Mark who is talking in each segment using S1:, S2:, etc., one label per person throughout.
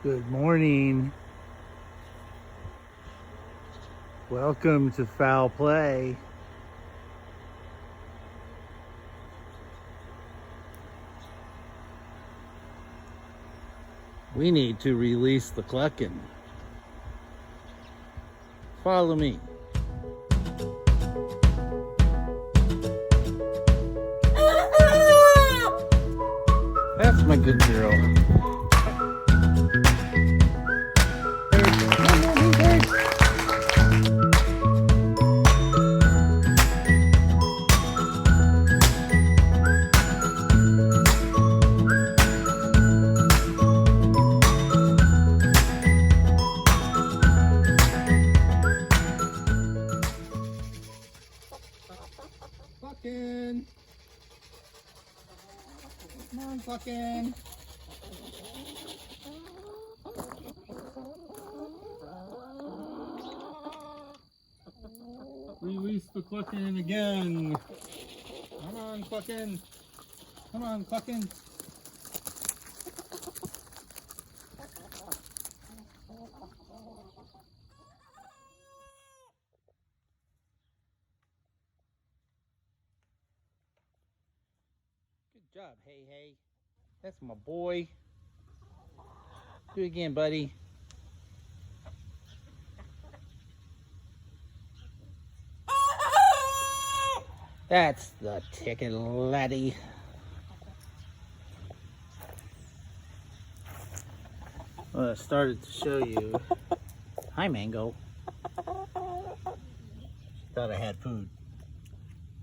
S1: Good morning. Welcome to Fowl Play. We need to release the clucken. Follow me. That's my good girl. Clucken! Come on, clucken! Release the clucken again! Come on, clucken! Come on, clucken! Good job, hey. That's my boy. Do it again, buddy. That's the ticket, laddie. Well, I started to show you. Hi, Mango. Thought I had food.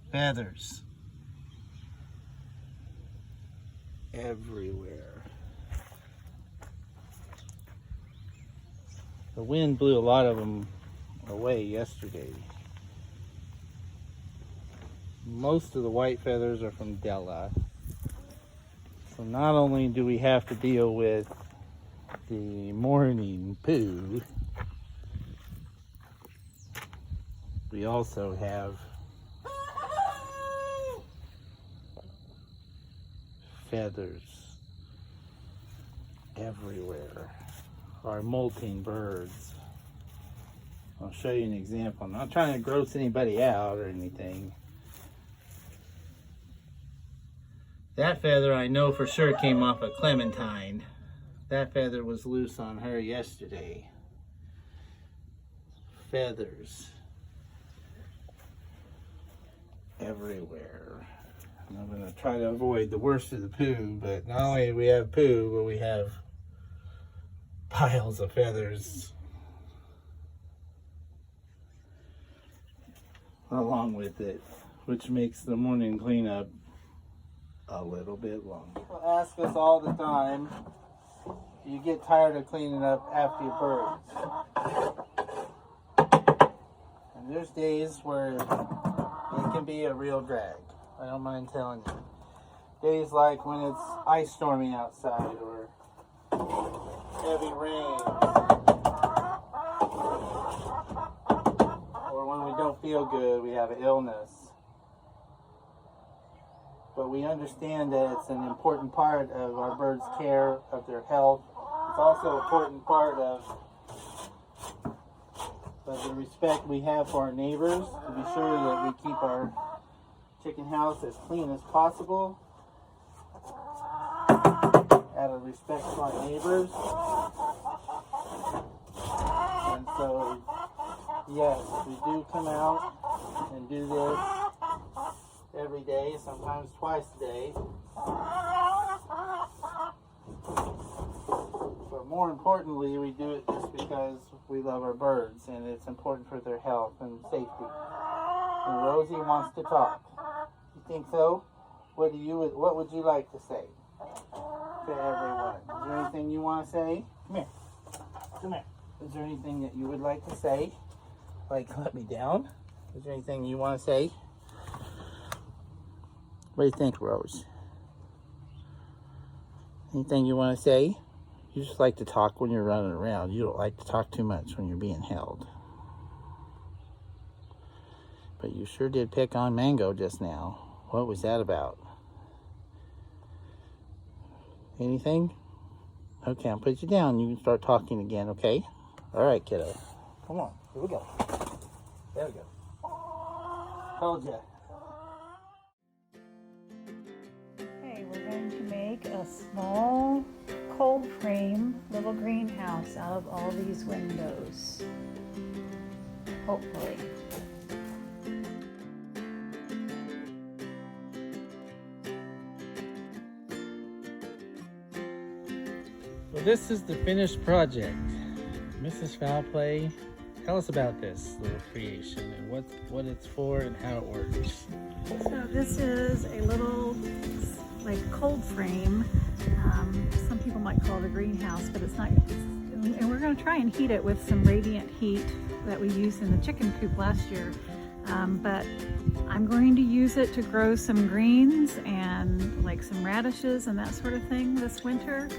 S1: Feathers. Everywhere. The wind blew a lot of them away yesterday. Most of the white feathers are from Della. So not only do we have to deal with the morning poo, we also have feathers everywhere. Our molting birds. I'll show you an example. I'm not trying to gross anybody out or anything. That feather I know for sure came off a clementine. That feather was loose on her yesterday. Feathers everywhere. And I'm going to try to avoid the worst of the poo, but not only do we have poo, but we have piles of feathers along with it, which makes the morning cleanup a little bit long. People ask us all the time, do you get tired of cleaning up after your birds? And there's days where it can be a real drag. I don't mind telling you. Days like when it's ice storming outside or heavy rain, or when we don't feel good, we have an illness. But we understand that it's an important part of our birds' care of their health. It's also an important part of the respect we have for our neighbors, to be sure that we keep our chicken house as clean as possible, out of respect for our neighbors. And so, yes, we do come out and do this every day, sometimes twice a day. But more importantly, we do it just because we love our birds and it's important for their health and safety. And Rosey wants to talk. You think so? What would you like to say to everyone? Is there anything you want to say? Come here. Come here. Is there anything that you would like to say? Like, let me down? Is there anything you want to say? What do you think, Rose? Anything you want to say? You just like to talk when you're running around. You don't like to talk too much when you're being held. But you sure did pick on Mango just now. What was that about? Anything? Okay, I'll put you down. You can start talking again, okay? All right, kiddo. Come on. Here we go. There we go. Told ya.
S2: Okay, we're going to make a small cold frame little greenhouse out of all these windows. Hopefully.
S1: Well, this is the finished project. Mrs. Fowl, tell us about this little creation and what it's for and how it works.
S2: So this is a little like cold frame. Some people might call it a greenhouse, but it's not. And we're going to try and heat it with some radiant heat that we used in the chicken coop last year. But I'm going to use it to grow some greens and like some radishes and that sort of thing this winter.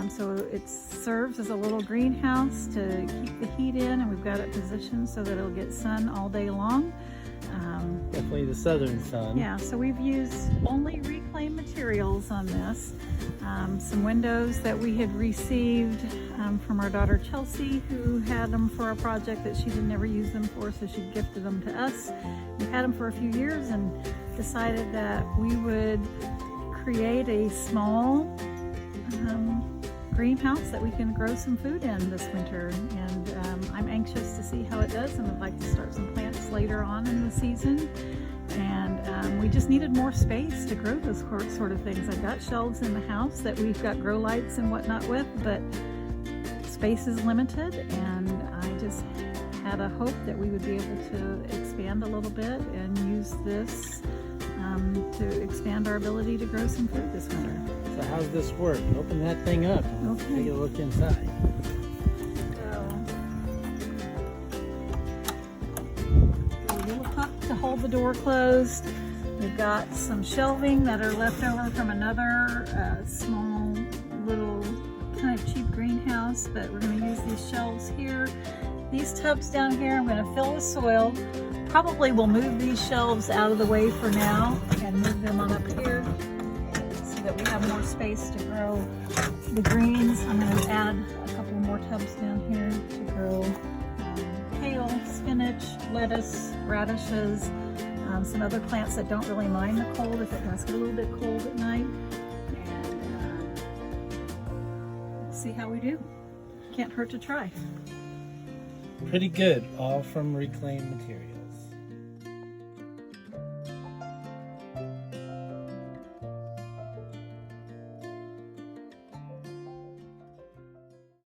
S2: So it serves as a little greenhouse to keep the heat in, and we've got it positioned so that it'll get sun all day long.
S1: Definitely the southern sun.
S2: Yeah, so we've used only reclaimed materials on this. Some windows that we had received from our daughter Chelsea, who had them for a project that she had never used them for, so she gifted them to us. We've had them for a few years and decided that we would create a small greenhouse that we can grow some food in this winter, and I'm anxious to see how it does, and I'd like to start some plants later on in the season. And we just needed more space to grow those sort of things. I've got shelves in the house that we've got grow lights and whatnot with, but space is limited, and I just had a hope that we would be able to expand a little bit and use this to expand our ability to grow some food this winter.
S1: So how's this work? Open that thing up and take a look inside.
S2: So, a little hook to hold the door closed. We've got some shelving that are left over from another small little kind of cheap greenhouse, but we're going to use these shelves here. These tubs down here I'm going to fill with soil. Probably we'll move these shelves out of the way for now and move them on up here so that we have more space to grow the greens. I'm going to add a couple more tubs down here to grow kale, spinach, lettuce, radishes, some other plants that don't really mind the cold if it does get a little bit cold at night. And we'll see how we do. Can't hurt to try.
S1: Pretty good, all from reclaimed material.